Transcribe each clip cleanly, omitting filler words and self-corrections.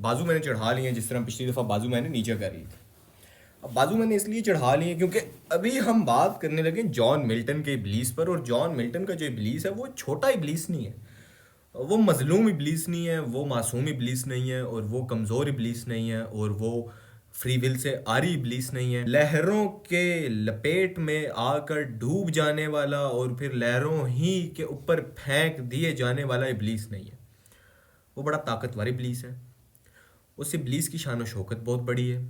बाजू मैंने चढ़ा लिए हैं, जिस तरह पिछली दफ़ा बाजू मैंने नीचे कर ली थी। अब बाजू मैंने इसलिए चढ़ा लिए हैं क्योंकि अभी हम बात करने लगे जॉन मिल्टन के इब्लीस पर, और जॉन मिल्टन का जो इब्लीस है वो छोटा इब्लीस नहीं है, वो मजलूम इब्लीस नहीं है, वो मासूम इब्लीस नहीं है, और वो कमज़ोर इब्लीस नहीं है, और वो फ्री विल से आरी इब्लीस नहीं है। लहरों के लपेट में आकर डूब जाने वाला और फिर लहरों ही के ऊपर फेंक दिए जाने वाला इब्लीस नहीं है। वो बड़ा ताकतवर इब्लीस है। उस इब्लीस की शान व शौकत बहुत बड़ी है।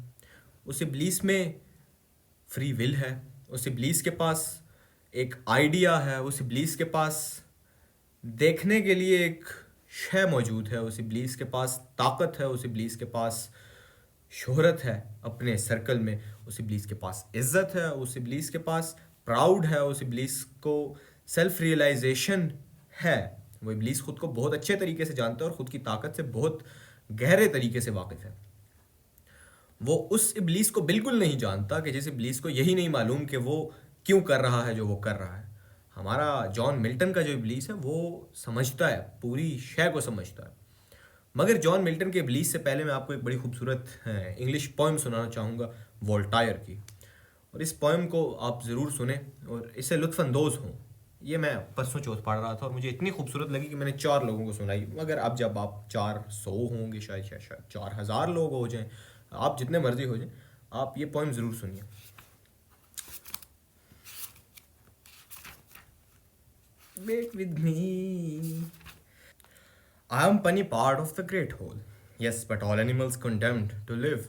उस इब्लीस में फ्री विल है। उस इब्लीस के पास एक आइडिया है। उस इब्लीस के पास देखने के लिए एक शय मौजूद है। उस इब्लीस के पास ताकत है। उस इब्लीस के पास शोहरत है अपने सर्कल में। उस इब्लीस के पास इज्जत है। उस इब्लीस के पास प्राउड है। उस इब्लीस को सेल्फ रियलाइजेशन है। वो इब्लीस खुद को बहुत अच्छे तरीके से जानता है और ख़ुद की ताकत से बहुत गहरे तरीके से वाकिफ़ है। वो उस इब्लीस को बिल्कुल नहीं जानता कि जिस इब्लीस को यही नहीं मालूम कि वो क्यों कर रहा है जो वो कर रहा है। हमारा जॉन मिल्टन का जो इब्लीस है वो समझता है, पूरी शय को समझता है। मगर जॉन मिल्टन के इब्लीस से पहले मैं आपको एक बड़ी खूबसूरत इंग्लिश पोएम सुनाना चाहूँगा वोल्टायर की, और इस पोएम को आप ज़रूर सुने और इससे लुत्फ़अंदोज़ हों। ये मैं परसों चौथ पढ़ रहा था और मुझे इतनी खूबसूरत लगी कि मैंने 4 लोगों को सुनाई। मगर अब जब आप 400 होंगे, शायद 4000 लोग हो जाएं, आप जितने मर्जी हो जाएं, आप ये पोएम ज़रूर सुनिए। Wait with me. I am punny part of the great whole. Yes, but all animals condemned to live.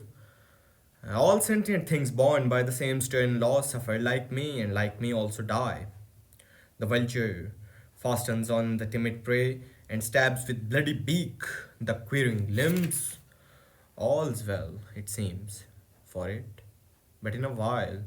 All sentient things born by the same stern law suffer like me, and like me also die. The vulture fastens on the timid prey and stabs with bloody beak the quivering limbs. All's well, it seems, for it. But in a while,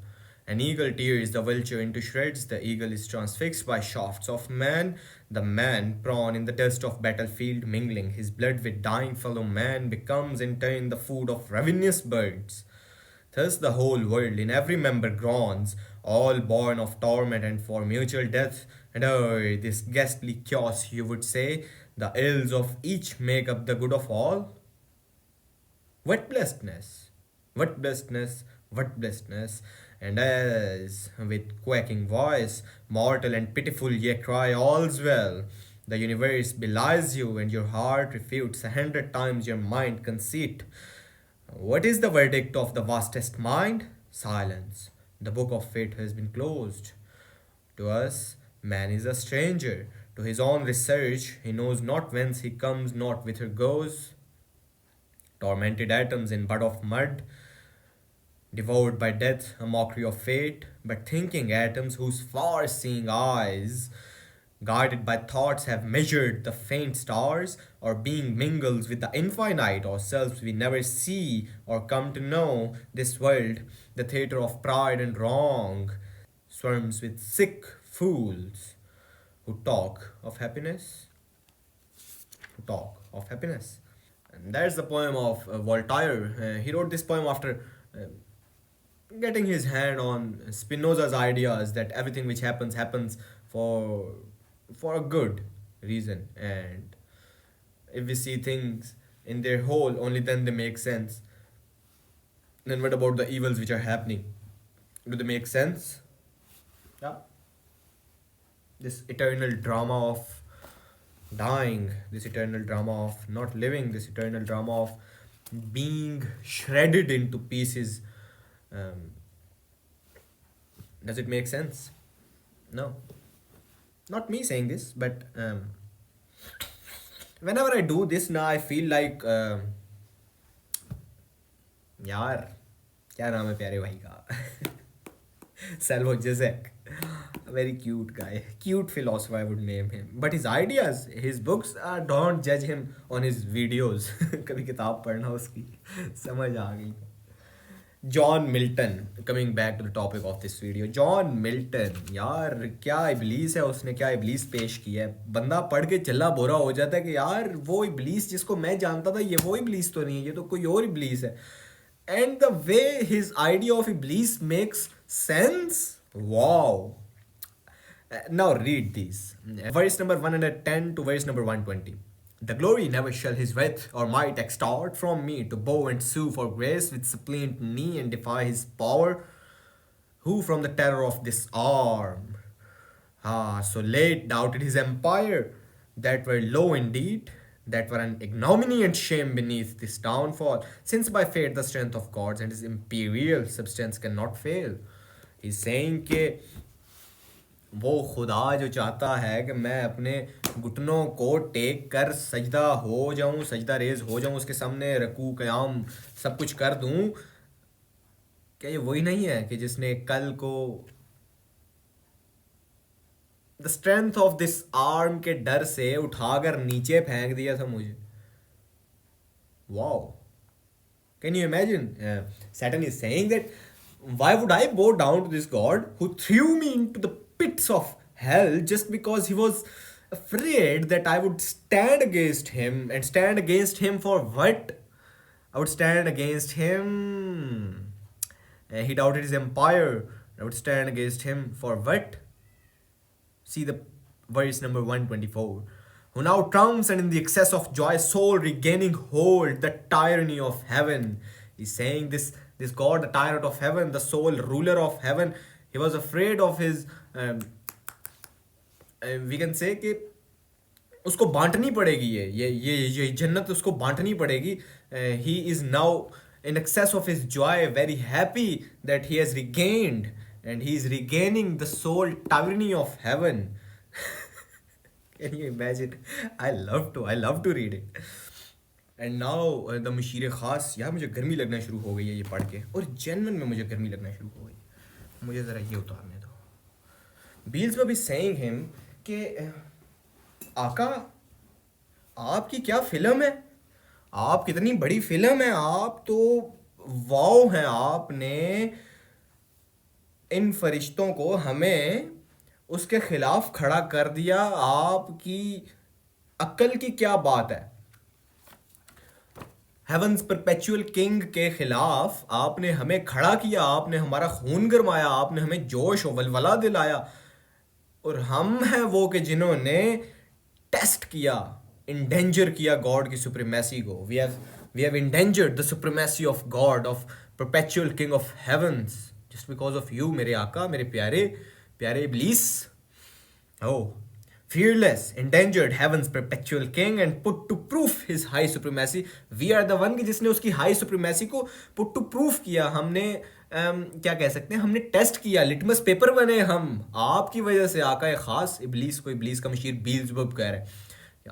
an eagle tears the vulture into shreds. The eagle is transfixed by shafts of man. The man, prone in the dust of battlefield, mingling his blood with dying fellow man, becomes in turn the food of ravenous birds. Thus the whole world in every member groans, all born of torment and for mutual death. And oh, this ghastly chaos, you would say, the ills of each make up the good of all? What blessedness! What blessedness! What blessedness! And as with quaking voice, mortal and pitiful, ye cry, all's well. The universe belies you, and your heart refutes 100 times your mind conceit. What is the verdict of the vastest mind? Silence. The book of fate has been closed. To us, man is a stranger. To his own research, he knows not whence he comes, not whither goes. Tormented atoms in bud of mud, devoured by death, a mockery of fate, but thinking atoms whose far seeing eyes, guided by thoughts, have measured the faint stars, or being mingles with the infinite, ourselves we never see or come to know. This world, the theatre of pride and wrong, swarms with sick fools who talk of happiness, who talk of happiness. And that's the poem of Voltaire. He wrote this poem after getting his hand on Spinoza's ideas that everything which happens for for a good reason, and if we see things in their whole, only then they make sense. Then what about the evils which are happening? Do they make sense? Yeah. This eternal drama of dying, this eternal drama of not living, this eternal drama of being shredded into pieces. Um, does it make sense? No. Not me saying this, but whenever I do this now, I feel like यार क्या नाम है प्यारे भाई का Salvo Zizek, a very cute guy, cute philosopher I would name him. But his ideas, his books, don't judge him on his videos. कभी किताब पढ़ना उसकी समझ आ गई. John Milton, coming back to the topic of this video. John Milton, यार क्या इबलीस है, उसने क्या इबलीस पेश किया है. बंदा पढ़ के चला बोरा हो जाता है कि यार वो इबलीस जिसको मैं जानता था ये वो इबलीस तो नहीं है, ये तो कोई और इबलीस है. And the way his idea of Iblis makes sense, wow. Now read these. Verse number 110 to verse number 120. The glory never shall his wrath or might extort from me to bow and sue for grace with suppliant knee and defy his power, who from the terror of this arm, so late doubted his empire, that were low indeed, that were an ignominy and shame beneath this downfall, since by fate the strength of gods and his imperial substance cannot fail. He's saying कि वो खुदा जो चाहता है कि मैं अपने घुटनों को टेक कर सजदा हो जाऊं, सजदा रेज हो जाऊं, उसके सामने रकू क़याम सब कुछ कर दूं, क्या ये वही नहीं है कि जिसने कल को the strength of this arm के डर से उठाकर नीचे फेंक दिया था मुझे? Wow, can you imagine? Saturn is saying that why would I bow down to this god who threw me into the pits of hell just because he was afraid that I would stand against him, and stand against him for what? I would stand against him. He doubted his empire. I would stand against him for what? See the verse number 124. Who now trumps and in the excess of joy, soul regaining hold, the tyranny of heaven. He's saying this God, the tyrant of heaven, the sole ruler of heaven, he was afraid of his, we can say कि उसको बांटनी पड़ेगी ये जन्नत उसको बांटनी पड़ेगी. He is now in excess of his joy, very happy that he has regained, and he is regaining the sole tyranny of heaven. Can you imagine? I love to read it. And now the machine ख़ास. यार मुझे गर्मी लगना शुरू हो गई है ये पढ़ के, और जेन्युइन में मुझे गर्मी लगना शुरू हो गई. मुझे ज़रा ये उतारने दो. Beelzebub is saying him कि आका आपकी क्या फिल्म है, आप कितनी बड़ी फिल्म है, आप तो वाओ हैं, आपने इन फरिश्तों को हमें उसके खिलाफ खड़ा कर दिया, आपकी अक्ल की क्या बात है. हेवंस परपेचुअल किंग के खिलाफ आपने हमें खड़ा किया, आपने हमारा खून गरमाया, आपने हमें जोश और वलवला दिलाया, और हम हैं वो कि जिन्होंने टेस्ट किया, इंडेंजर किया गॉड की सुप्रीमेसी को. We have endangered the supremacy of God, of perpetual king of heavens, just because of you मेरे आका, मेरे प्यारे प्यारे इब्लीस. Oh, fearless, endangered heaven's perpetual king and put to proof his high supremacy. We are the one कि जिसने उसकी high supremacy को put to proof किया. हमने क्या कह सकते हैं, हमने टेस्ट किया, लिटमस पेपर बने हम आपकी वजह से. आका ख़ास इब्लीस को, इब्लीस का मशीर बील्ज़ेबुब कह रहे हैं,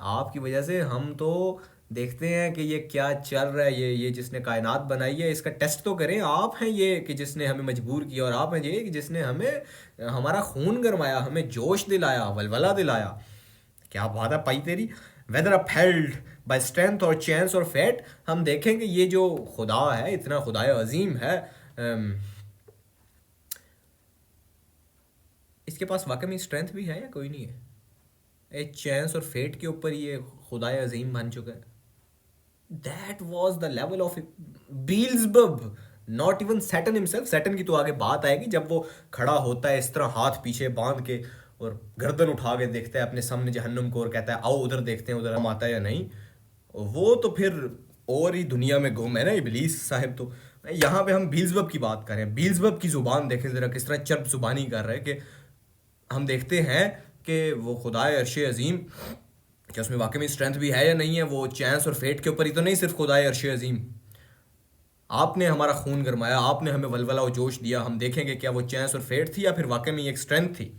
आपकी वजह से हम तो देखते हैं कि ये क्या चल रहा है, ये जिसने कायनात बनाई है इसका टेस्ट तो करें. आप हैं ये कि जिसने हमें मजबूर किया, और आप हैं ये कि जिसने हमें हमारा खून गरमाया, हमें जोश दिलाया, वलवला दिलाया. क्या बात है पाई तेरी. वेदर अपहेल्ड बाय स्ट्रेंथ और चांस और फेट, हम देखें कि ये जो खुदा है, इतना खुदाए अजीम है, इसके पास वाकई में स्ट्रेंथ भी है या कोई नहीं है? एक चांस और फेट के ऊपर ये खुदाए अजीम बन चुका है. That was the level of Beelzebub, not even Saturn himself. Saturn की तो आगे बात आएगी जब वो खड़ा होता है इस तरह हाथ पीछे बांध के और गर्दन उठा के देखता है अपने सामने जहन्नुम को और कहता है आओ उधर देखते हैं उधर हम आता है या नहीं. वो तो फिर और ही दुनिया में गुम है ना इब्लीस साहब. तो यहाँ पे हम बील्ज़ेबुब की बात कर रहे हैं. बील्ज़ेबुब की ज़ुबान देखें ज़रा किस तरह चर्ब ज़ुबानी कर रहे हैं कि हम देखते हैं कि वो खुदाए अर्श अजीम, क्या उसमें वाकई में स्ट्रेंथ भी है या नहीं है. वो चांस और फेट के ऊपर ही तो नहीं सिर्फ खुदाए अर्श अजीम, आपने हमारा खून गरमाया, आपने हमें वलवला और जोश दिया. हम देखेंगे क्या वो चांस और फेट थी या फिर वाकई में एक स्ट्रेंथ थी.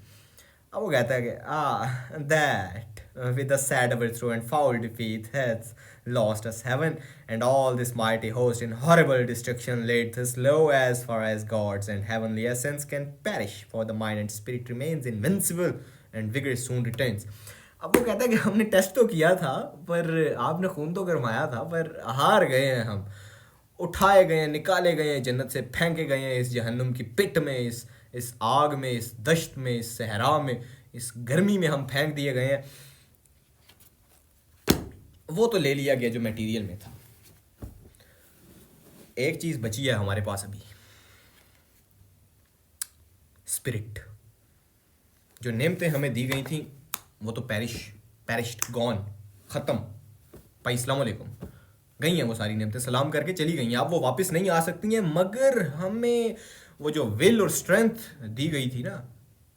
अब वो कहता है कि that with a sad overthrow and foul defeat hath lost us heaven and all this mighty host in horrible destruction laid thus low as far as gods and heavenly essence can perish, for the mind and spirit remains invincible and vigor soon returns. अब वो कहता है कि हमने test तो किया था, पर आपने खून तो गरमाया था, पर हार गए हैं हम, उठाए गए हैं, निकाले गए हैं जन्नत से, फेंके गए हैं इस जहन्नुम की पिट में, इस आग में, इस दश्त में, इस सहरा में, इस गर्मी में हम फेंक दिए गए हैं. वो तो ले लिया गया जो मटेरियल में था. एक चीज बची है हमारे पास अभी, स्पिरिट. जो नेमतें हमें दी गई थी वो तो पेरिश्ड, गॉन, खत्म. भाई अस्सलाम वालेकुम। गई हैं वो सारी नेमतें, सलाम करके चली गई हैं। अब वो वापस नहीं आ सकती हैं, मगर हमें वो जो विल और स्ट्रेंथ दी गई थी ना,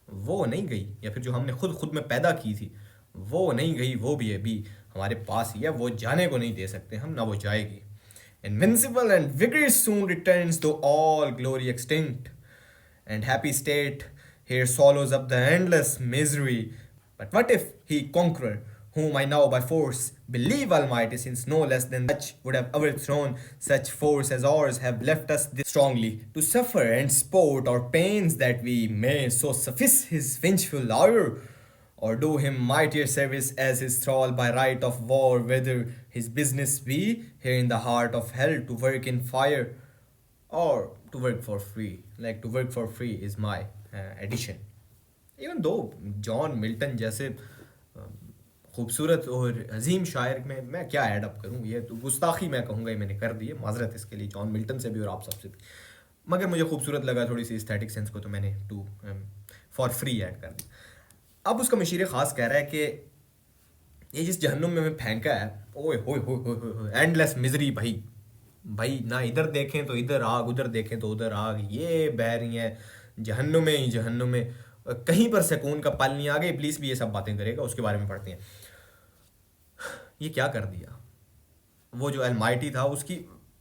वो नहीं गई। या फिर जो हमने खुद खुद में पैदा की थी, वो नहीं गई। वो भी अभी हमारे पास ही है, वो जाने को नहीं दे सकते हम, ना वो जाएगी। Invincible and vigorous soon returns, though all glory extinct. And happy state here swallows up the endless misery. But what if he conqueror, whom I now by force believe almighty, since no less than such would have overthrown such force as ours, have left us this strongly to suffer and sport our pains, that we may so suffice his vengeful ire, or do him mightier service as his thrall by right of war, whether his business be here in the heart of hell to work in fire, or to work for free. Like to work for free is my addition. Even though John Milton जैसे खूबसूरत और अजीम शायर में मैं क्या add up करूँ, ये तो गुस्ताखी मैं कहूँगा, ये मैंने कर दी है, माजरत इसके लिए जॉन मिल्टन से भी और आप सबसे भी। मगर मुझे खूबसूरत लगा थोड़ी सी एस्थेटिक सेंस को, तो मैंने टू फॉर फ्री ऐड कर दी। अब उसका मशीर ख़ास कह रहा है कि ये जिस जहन्नुम में फेंका है, ओए होए होए होए होए, एंडलेस मिजरी भाई। भाई ना इधर देखें तो इधर आग, उधर देखें तो उधर आग, ये बह रही हैं जहन्नुम में ही जहन्नुम में। कहीं पर सुकून का पल नहीं। आगे इब्लीस भी ये सब बातें करेगा, उसके बारे में पढ़ते हैं। ये क्या कर दिया वो जो अलमाइटी था उसकी।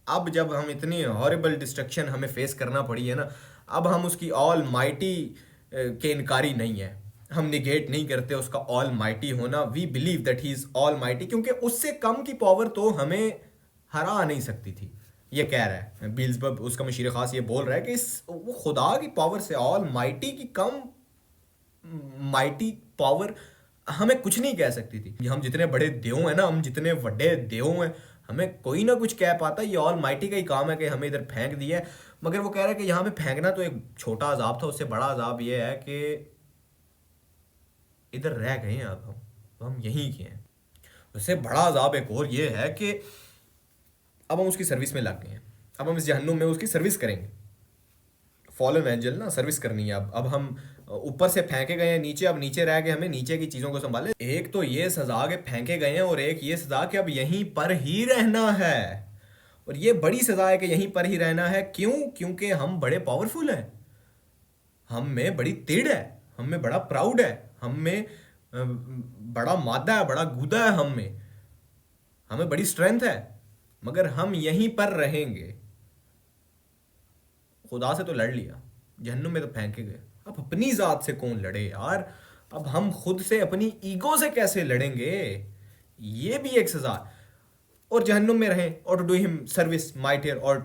अब जब हम इतनी हॉरिबल डिस्ट्रक्शन हमें फेस करना पड़ी है ना, अब हम उसकी ऑल माइटी के इनकारी नहीं है, हम निगेट नहीं करते उसका ऑल माइटी होना। We believe that he is almighty, क्योंकि उससे कम की पावर तो हमें हरा नहीं सकती थी। ये कह रहा है बील्सबर्ग, उसका मशीर खास ये बोल रहा है कि इस वो खुदा की पावर से, ऑल माइटी की कम माइटी पावर हमें कुछ नहीं कह सकती थी। हम जितने बड़े देव हैं ना, हम जितने बड़े देव हैं, हमें कोई ना कुछ कह पाता। ये ऑल माइटी का ही काम है कि हमें इधर फेंक दिया है। मगर वो कह रहा है कि यहाँ पे फेंकना तो एक छोटा अजाब था, उससे बड़ा अजाब ये है कि इधर रह गए हैं। अब हम यहीं के हैं। उससे बड़ा अजाब एक और ये है कि अब हम उसकी सर्विस में लग गए हैं। अब हम इस जहन्नुम में उसकी सर्विस करेंगे। फॉलन एंजल ना, सर्विस करनी है। अब हम ऊपर से फेंके गए हैं नीचे, अब नीचे रह के हमें नीचे की चीज़ों को संभाले। एक तो ये सजा के फेंके गए हैं, और एक ये सजा कि अब यहीं पर ही रहना है। और ये बड़ी सजा है कि यहीं पर ही रहना है। क्यों? क्योंकि हम बड़े पावरफुल हैं, हम में बड़ी तिड़ है, हम में बड़ा प्राउड है, हम में बड़ा मादा है, बड़ा गुदा है, हमें बड़ी स्ट्रेंथ है। मगर हम यहीं पर रहेंगे। खुदा से तो लड़ लिया, जहन्नुम में तो फेंके गए। अब अपनी ज़ात से कौन लड़े यार? अब हम खुद से, अपनी ईगो से कैसे लड़ेंगे? ये भी एक सजा। और जहन्नुम में रहें, और to do him service mightier, और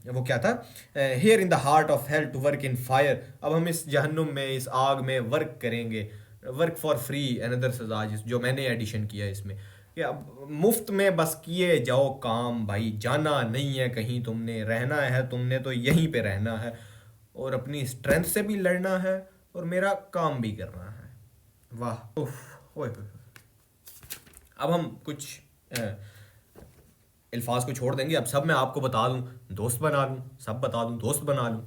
वो क्या था, here in the heart of hell to work in fire. अब हम इस जहन्नुम में, इस आग में वर्क करेंगे, वर्क फॉर फ्री। अनदर सजा जो मैंने एडिशन किया इसमें, कि अब मुफ्त में बस किए जाओ काम भाई। जाना नहीं है कहीं तुमने, रहना है तुमने तो यहीं पे रहना है, और अपनी स्ट्रेंथ से भी लड़ना है, और मेरा काम भी करना है। वाह, उफ, ओए। अब हम कुछ अल्फाज को छोड़ देंगे। अब सब मैं आपको बता दूं, दोस्त बना लूं, सब बता दूं, दोस्त बना लूं।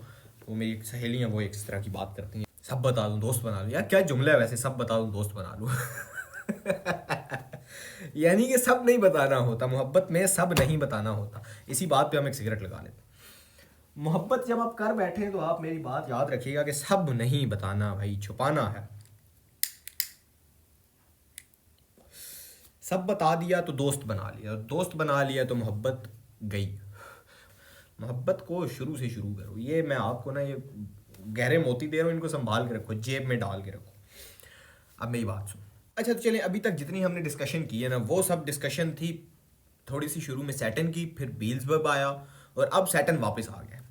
वो मेरी सहेलियां वो एक इस तरह की बात करती हैं, सब बता दूं, दोस्त बना लूं। यार क्या जुमला है वैसे, सब बता दूं, दोस्त बना लूं। यानी कि सब नहीं बताना होता, मोहब्बत में सब नहीं बताना होता। इसी बात पे हम एक सिगरेट लगा लेते। मोहब्बत जब आप कर बैठे तो आप मेरी बात याद रखिएगा कि सब नहीं बताना भाई, छुपाना है। सब बता दिया तो दोस्त बना लिया, दोस्त बना लिया तो मोहब्बत गई। मोहब्बत को शुरू से शुरू करो। ये मैं आपको ना, ये गहरे मोती दे रहा हूँ, इनको संभाल के रखो, जेब में डाल के रखो। अब मेरी बात सुनो। अच्छा तो चलिए, अभी तक जितनी हमने डिस्कशन की है ना, वो सब डिस्कशन थी थोड़ी सी शुरू में सैटर्न की, फिर बील्सबर्ग आया, और अब सैटर्न वापस आ गया।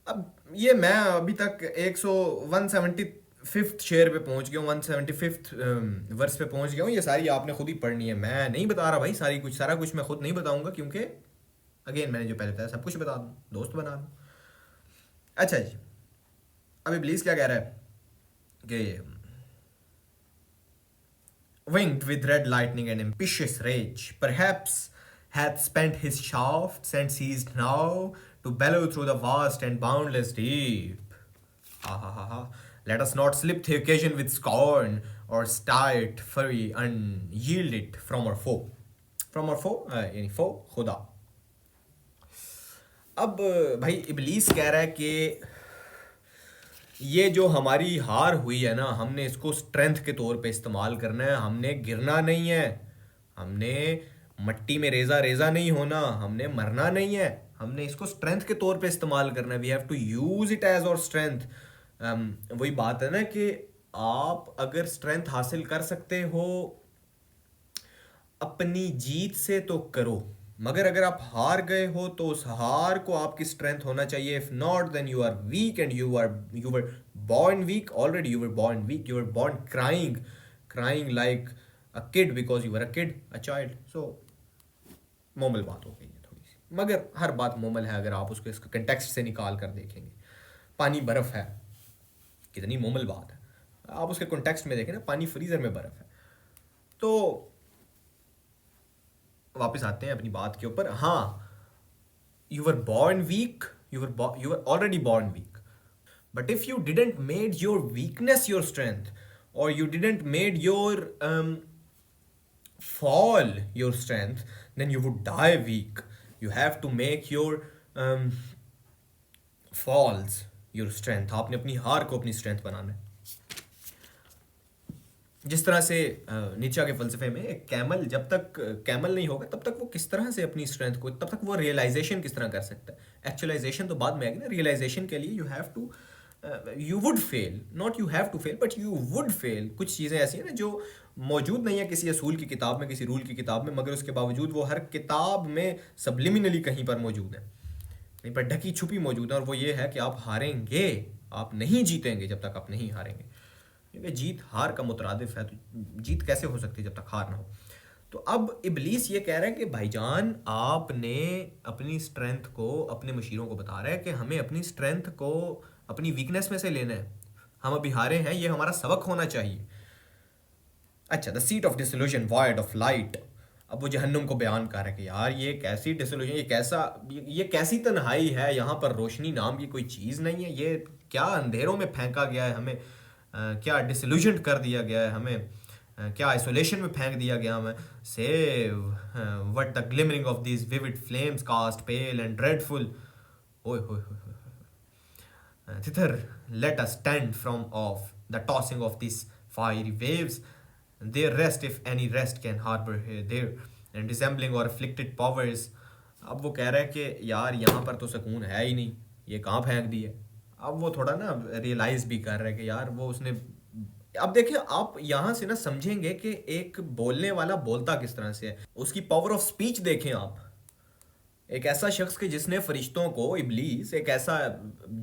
अब ये मैं अभी तक 175th शेयर पे पहुंच गया हूँ, 175th वर्स पे पहुंच गया हूँ। ये सारी आपने खुद ही पढ़नी है, मैं नहीं बता रहा भाई। सारा कुछ मैं खुद नहीं बताऊंगा, क्योंकि अगेन मैंने जो पहले बताया, सब कुछ बता दूँ, दोस्त बना दूँ। अच्छा जी, अब इब्लीस क्या कह रहा है कि winged with red lightning and impetuous rage, perhaps hath spent his shafts and ceased now to bellow through the vast and boundless deep. Ha ha ha ha. Let us not slip the occasion with scorn, or start fury and yield it from our foe. From और फो यानी फो खुदा। अब भाई इबलीस कह रहा है कि ये जो हमारी हार हुई है ना, हमने इसको स्ट्रेंथ के तौर पे इस्तेमाल करना है। हमने गिरना नहीं है, हमने मट्टी में रेजा रेजा नहीं होना, हमने मरना नहीं है, हमने इसको स्ट्रेंथ के तौर पे इस्तेमाल करना है। We have to use it as our strength. वही बात है ना कि आप अगर स्ट्रेंथ हासिल कर सकते हो अपनी जीत से तो करो, मगर अगर आप हार गए हो तो उस हार को आपकी स्ट्रेंथ होना चाहिए। If not then you are weak and you were born weak already, you were born weak, you were born crying like a kid because you were a kid, a child. So Momal बात हो गई है थोड़ी सी, मगर हर बात मोमल है अगर आप उसको इसका कंटेक्स्ट से निकाल कर देखेंगे। पानी बर्फ है, कितनी मोमल बात है। आप उसके कॉन्टेक्स्ट में देखें ना, पानी फ्रीजर में बर्फ है। तो वापस आते हैं अपनी बात के ऊपर। हाँ, you were born weak, you were already born weak, but if you didn't made your weakness your strength, और you didn't made your fall your strength, then you would die weak. You have to make your falls your strength. आपने अपनी हार को अपनी strength बनाना है। जिस तरह से नीचा के फलसफे में कैमल जब तक कैमल नहीं होगा तब तक वो किस तरह से अपनी स्ट्रेंथ को, तब तक वो रियलाइजेशन किस तरह कर सकता है। एक्चुअलाइजेशन तो बाद में आएगी ना। रियलाइजेशन के लिए you have to, you would fail, not you have to fail but you would fail. कुछ चीज़ें ऐसी हैं ना जो मौजूद नहीं है किसी असूल की किताब में, किसी रूल की किताब में, मगर उसके बावजूद वो हर किताब में सबलिमिनली कहीं पर मौजूद है, कहीं पर ढकी छुपी मौजूद है। और वो ये है कि आप हारेंगे, आप नहीं जीतेंगे जब तक आप नहीं हारेंगे, क्योंकि जीत हार का मुतरादिफ है। तो जीत कैसे हो सकती है जब तक हार ना हो। तो अब इबलीस ये कह रहा है कि भाईजान आपने अपनी स्ट्रेंथ को, अपने मशीरों को बता रहा है कि हमें अपनी स्ट्रेंथ को अपनी वीकनेस में से लेना है। हम अभी हारे हैं, ये हमारा सबक होना चाहिए। अच्छा, the seat of disillusion void of light. अब वो जहन्नुम को बयान कर रहा है कि यार ये कैसी डिसइल्यूजन, ये कैसी तन्हाई है, यहाँ पर रोशनी नाम की कोई चीज़ नहीं है। ये क्या अंधेरों में फेंका गया है हमें, क्या डिसइल्यूजन कर दिया गया है हमें, क्या आइसोलेशन में फेंक दिया गया हमें। Save what the glimmering of these vivid flames cast pale and dreadful. ओए होए होए thither let us stand from off the tossing of these fiery waves, their rest if any rest can harbor here there, and resembling or afflicted powers। अब वो कह रहा है कि यार यहाँ पर तो सुकून है ही नहीं, ये कहाँ फेंक दी है। अब वो थोड़ा ना रियलाइज भी कर रहा है कि यार वो उसने, अब देखिए आप यहाँ से ना समझेंगे कि एक बोलने वाला बोलता किस तरह से है, उसकी पावर ऑफ स्पीच देखें आप। एक ऐसा शख्स के जिसने फरिश्तों को, इबलीस एक ऐसा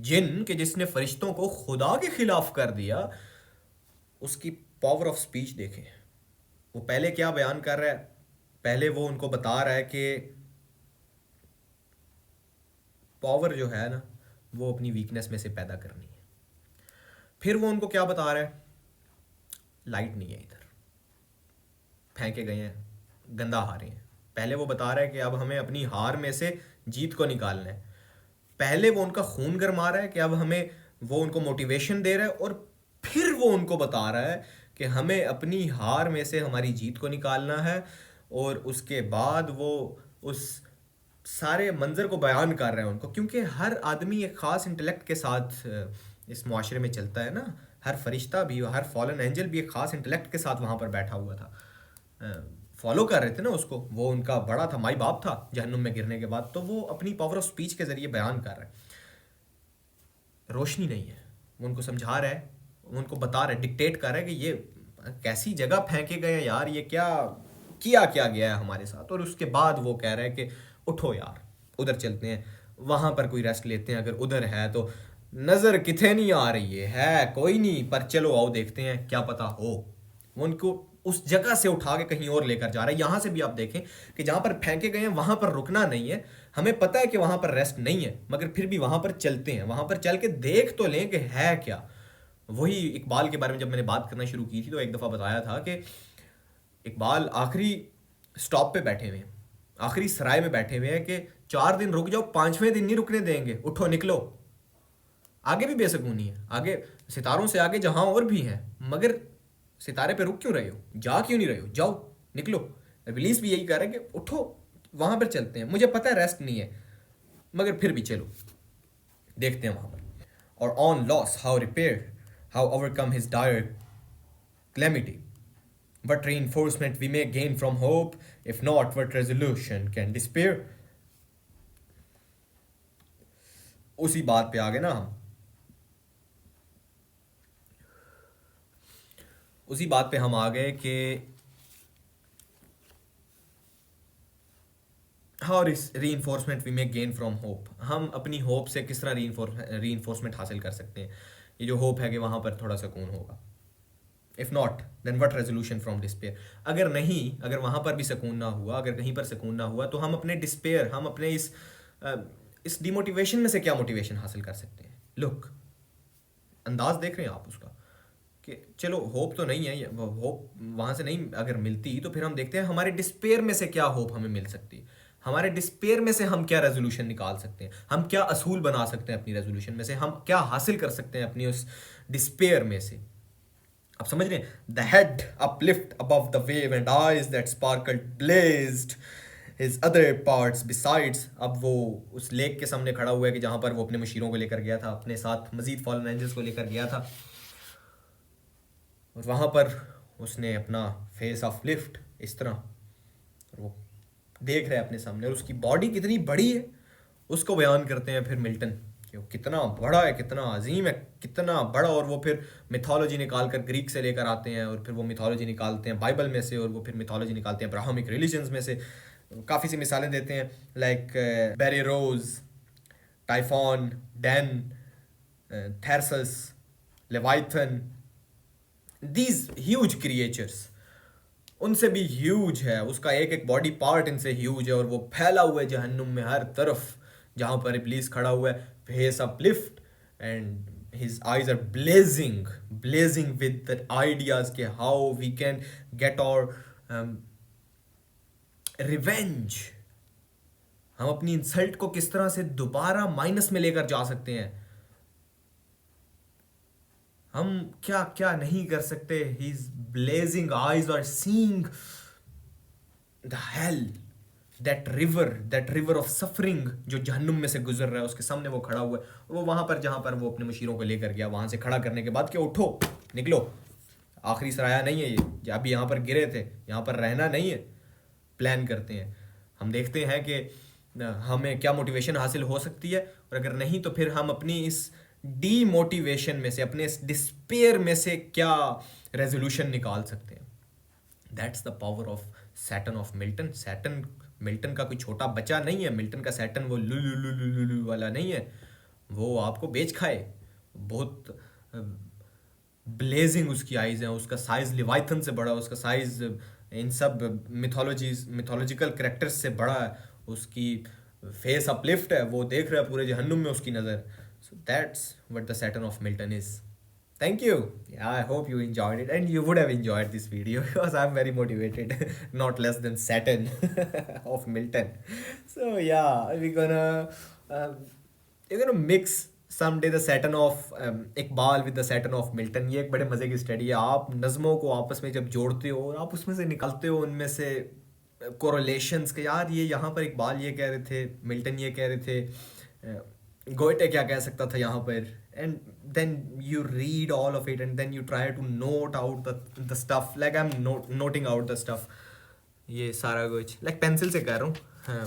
जिन के जिसने फरिश्तों को खुदा के खिलाफ कर दिया, उसकी पावर ऑफ स्पीच देखें। वो पहले क्या बयान कर रहा है, पहले वो उनको बता रहा है कि पावर जो है ना वो अपनी वीकनेस में से पैदा करनी है। फिर वो उनको क्या बता रहा है, लाइट नहीं है इधर, फेंके गए हैं, गंदा हारे हैं। पहले वो बता रहा है कि अब हमें अपनी हार में से जीत को निकालना है। पहले वो उनका खून गरमा रहा है कि अब हमें, वो उनको मोटिवेशन दे रहा है, और फिर वो उनको बता रहा है कि हमें अपनी हार में से हमारी जीत को निकालना है। और उसके बाद वो उस सारे मंजर को बयान कर रहा है उनको, क्योंकि हर आदमी एक ख़ास इंटेलेक्ट के साथ इस माशरे में चलता है ना। हर फरिश्ता भी, हर फॉलन एंजल भी एक ख़ास इंटेलेक्ट के साथ वहाँ पर बैठा हुआ था, फॉलो कर रहे थे ना उसको। वो उनका बड़ा था, माई बाप था जहन्नुम में गिरने के बाद। तो वो अपनी पावर ऑफ स्पीच के ज़रिए बयान कर रहा है। रोशनी नहीं है, वो उनको समझा रहा है, उनको बता रहा है, डिक्टेट कर रहा है कि ये कैसी जगह फेंके गए हैं यार, ये क्या गया है हमारे साथ। और उसके बाद वो कह रहा है कि उठो यार, उधर चलते हैं, वहाँ पर कोई रेस्ट लेते हैं। अगर उधर है तो नज़र किथे नहीं आ रही है कोई नहीं, पर चलो आओ देखते हैं, क्या पता हो। वो उनको उस जगह से उठा के कहीं और लेकर जा रहा है। यहाँ से भी आप देखें कि जहाँ पर फेंके गए हैं वहाँ पर रुकना नहीं है। हमें पता है कि वहाँ पर रेस्ट नहीं है, मगर फिर भी वहाँ पर चलते हैं, वहाँ पर चल के देख तो लें कि है क्या। वही इकबाल के बारे में जब मैंने बात करना शुरू की थी तो एक दफ़ा बताया था कि इकबाल आखिरी स्टॉप पे बैठे हुए हैं, आखिरी सराय में बैठे हुए हैं कि 4 दिन रुक जाओ, 5वें दिन नहीं रुकने देंगे, उठो निकलो। आगे भी बेसकूनी है, आगे सितारों से आगे जहाँ और भी हैं, मगर सितारे पे रुक क्यों रहे हो, जा क्यों नहीं रहे हो, जाओ निकलो। इब्लीस भी यही कह रहा है कि उठो, वहां पर चलते हैं, मुझे पता है रेस्ट नहीं है, मगर फिर भी चलो, देखते हैं वहां पर। और on loss how repair, how overcome his dire calamity, what reinforcement we may gain from hope, if not what resolution can despair। उसी बात पे आ गए ना हम, उसी बात पे हम आ गए कि हाउ री we may gain from hope, हम अपनी होप से किस तरह री हासिल कर सकते हैं। ये जो होप है कि वहाँ पर थोड़ा सुकून होगा। If not then what resolution from despair, अगर नहीं, अगर वहाँ पर भी सुकून ना हुआ, अगर कहीं पर सुकून ना हुआ, तो हम अपने डिस्पेयर, हम अपने इस डिमोटिवेशन में से क्या मोटिवेशन हासिल कर सकते हैं। लुक, अंदाज देख रहे हैं आप उसका कि चलो होप तो नहीं है, होप वहाँ से नहीं अगर मिलती, तो फिर हम देखते हैं हमारे डिस्पेयर में से क्या होप हमें मिल सकती है, हमारे डिस्पेयर में से हम क्या रेजोल्यूशन निकाल सकते हैं, हम क्या असूल बना सकते हैं अपनी रेजोल्यूशन में से, हम क्या हासिल कर सकते हैं अपनी उस डिस्पेयर में से। आप समझ रहे हैं, the head uplift above the wave and eyes that sparkled blazed his other parts besides. अब वो उस लेक के सामने खड़ा हुआ है कि जहां पर वो अपने मुशीरों को लेकर गया था, अपने साथ मजीद फॉलन एंजल्स को लेकर गया था, और वहां पर उसने अपना फेस ऑफ लिफ्ट इस तरह, और वो देख रहे हैं अपने सामने, और उसकी बॉडी कितनी बड़ी है उसको बयान करते हैं फिर मिल्टन कि वो कितना बड़ा है, कितना अजीम है, कितना बड़ा। और वो फिर मिथोलॉजी निकाल कर ग्रीक से लेकर आते हैं, और फिर वो मिथोलॉजी निकालते हैं बाइबल में से, और वो फिर मिथोलॉजी निकालते हैं अब्राहमिक रिलीजन्स में से। काफ़ी सी मिसालें देते हैं, like Briareos, Typhon, den, Tarsus, Leviathan, these huge creatures, उनसे भी ह्यूज है, उसका एक एक बॉडी पार्ट इनसे ह्यूज है, और वो फैला हुआ है जहन्नुम में हर तरफ, जहाँ पर इब्लीस खड़ा हुआ है, face uplift and his eyes are blazing with the ideas के how we can get our revenge, हम अपनी इंसल्ट को किस तरह से दोबारा माइनस में लेकर जा सकते हैं, हम क्या क्या नहीं कर सकते। His blazing eyes are seeing the hell, that river of suffering जो जहन्नुम में से गुजर रहा है, उसके सामने वो खड़ा हुआ है। और वो वहां पर जहां पर वो अपने मुशीरों को लेकर गया, वहां से खड़ा करने के बाद कि उठो, निकलो, आखिरी सराया नहीं है ये, अभी यहाँ पर गिरे थे, यहाँ पर रहना नहीं है, प्लान करते हैं। हम देखते हैं कि हमें क्या मोटिवेशन हासिल हो सकती है, और अगर नहीं तो फिर हम अपनी इस डीमोटिवेशन में से, अपने इस डिस्पेयर में से क्या रेजोल्यूशन निकाल सकते हैं। That's the power of Saturn of Milton. Saturn Milton का कोई छोटा बच्चा नहीं है। मिल्टन का सैटर्न वो लुलु लुलु लुलु वाला नहीं है, वो आपको बेच खाए। बहुत ब्लेजिंग उसकी आइज़ हैं, उसका साइज़ लिवाइथन से बड़ा, उसका साइज़ इन सब मिथोलॉजिकल करेक्टर्स से बड़ा है, उसकी फेस अपलिफ्ट है, वो देख रहा है पूरे जहन्नुम में उसकी नज़र। So that's what the Saturn of Milton is. Thank you. Yeah, I hope you enjoyed it, and you would have enjoyed this video because I'm very motivated, not less than Saturn of Milton. So yeah, you're gonna mix someday the Saturn of Iqbal with the Saturn of Milton. ये एक बड़े मज़े की study है। आप नज़मों को आपस में जब जोड़ते हो, आप उसमें से निकलते हो उनमें से कोरिलेशंस के, यार ये यहाँ पर इकबाल ये कह रहे थे, मिल्टन ये कह रहे थे, गोएटे क्या कह सकता था यहाँ पर, and then you read all of it and then you try to note out the stuff, like I'm noting out the stuff, ये सारा कुछ like pencil से कर रहा हूँ, हाँ,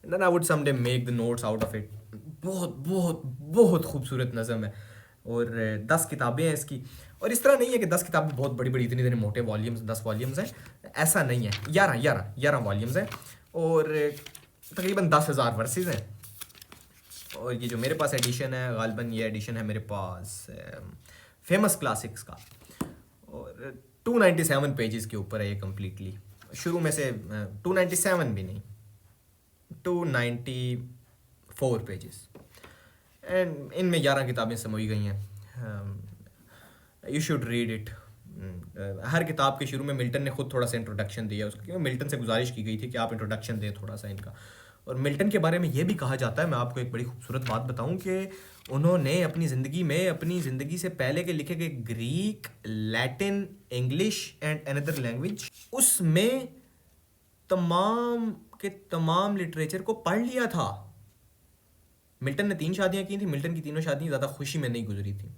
and then I would someday make the notes out of it। बहुत बहुत बहुत खूबसूरत नज़म है, और 10 किताबें हैं इसकी। और इस तरह नहीं है कि 10 किताबें बहुत बड़ी बड़ी इतने मोटे वॉल्यूम्स, 10 वॉल्यूम्स हैं, ऐसा नहीं है। 11 वॉल्यूम्स हैं, और तकरीबन 10,000 वर्सेस हैं। और ये जो मेरे पास एडिशन है, गालिबन ये एडिशन है मेरे पास फेमस क्लासिक्स का, और 297 पेजेस के ऊपर है ये कम्प्लीटली। शुरू में से 297 भी नहीं, 294 पेजेस, एंड इनमें 11 किताबें समोई गई हैं। You should read it. हर किताब के शुरू में मिल्टन ने खुद थोड़ा सा इंट्रोडक्शन दिया उसका, क्योंकि मिल्टन से गुजारिश की गई थी कि आप इंट्रोडक्शन दें थोड़ा सा इनका। और मिल्टन के बारे में ये भी कहा जाता है, मैं आपको एक बड़ी खूबसूरत बात बताऊं, कि उन्होंने अपनी ज़िंदगी से पहले के लिखे गए Greek, Latin, English and another language, उसमें तमाम के तमाम लिटरेचर को पढ़ लिया था। मिल्टन ने 3 शादियां की थी, मिल्टन की तीनों शादियां ज़्यादा खुशी में नहीं गुजरी थी।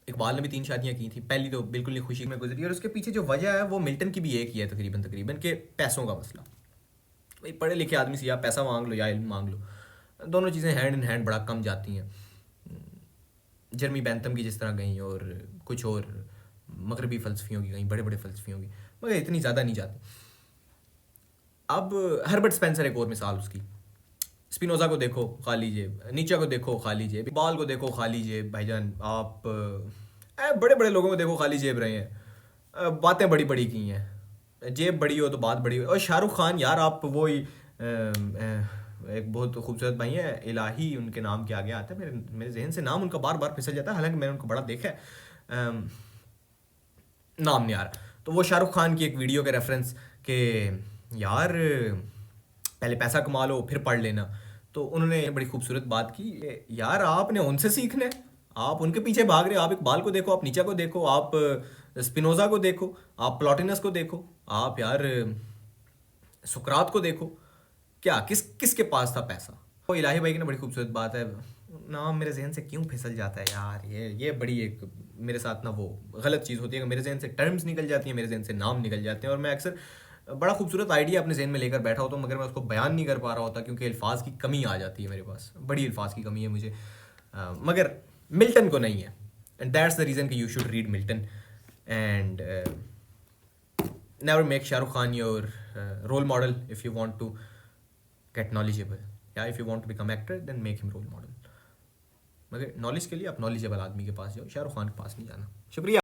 इकबाल ने भी 3 शादियां की थी, पहली तो बिल्कुल नहीं खुशी में गुजरी, और उसके पीछे जो वजह है वो मिल्टन की भी एक ही है तकरीबन तकरीबन, के पैसों का मसला। भाई पढ़े लिखे आदमी से या पैसा मांग लो या इल्म मांग लो, दोनों चीज़ें हैंड इन हैंड बड़ा कम जाती हैं। जर्मी बैंथम की जिस तरह गई, और कुछ और मगरबी फ़लसफ़ियों की गई, बड़े बड़े फ़लसफ़ियों की, मगर इतनी ज़्यादा नहीं जाती। अब हर्बर्ट स्पेंसर एक और मिसाल उसकी। स्पिनोज़ा को देखो खाली जेब, नीचे को देखो खाली जेब, इकबाल को देखो खाली जेब। भाईजान आप बड़े बड़े लोगों को देखो खाली जेब रहे हैं, बातें बड़ी बड़ी की हैं, जेब बड़ी हो तो बात बड़ी हो। और शाहरुख खान यार, आप वो ही एक बहुत खूबसूरत भाई हैं, इलाही उनके नाम के आगे आता है, मेरे मेरे जहन से नाम उनका बार बार फिसल जाता है, हालांकि मैंने उनको बड़ा देखा है, नाम नहीं आ रहा। तो वो शाहरुख खान की एक वीडियो के रेफरेंस के, यार पहले पैसा कमा लो फिर पढ़ लेना, तो उन्होंने बड़ी खूबसूरत बात की, यार आपने उनसे सीखना है, आप उनके पीछे भाग रहे हो। आप इकबाल को देखो, आप नीचा को देखो, आप स्पिनोज़ा को देखो, आप प्लॉटिनस को देखो, आप यार सुकरात को देखो, क्या किसके पास था पैसा। वो इलाही भाई की ना बड़ी खूबसूरत बात है, नाम मेरे जहन से क्यों फिसल जाता है यार, ये बड़ी एक मेरे साथ ना वो गलत चीज़ होती है कि मेरे जहन से टर्म्स निकल जाती हैं, मेरे जहन से नाम निकल जाते हैं, और मैं अक्सर बड़ा खूबसूरत आइडिया अपने जहन में लेकर बैठा होता हूँ, मगर मैं उसको बयान नहीं कर पा रहा होता क्योंकि अल्फाज की कमी आ जाती है मेरे पास, बड़ी अल्फाज की कमी है मुझे। मगर मिल्टन को नहीं है, एंड दैट्स द रीज़न कि you should read Milton, and never make Shah Rukh Khan your role model if you want to get knowledgeable. या if you want to become actor then make him role model. मगर knowledge के लिए आप knowledgeable आदमी के पास जाओ, शाहरुख खान के पास नहीं जाना। शुक्रिया।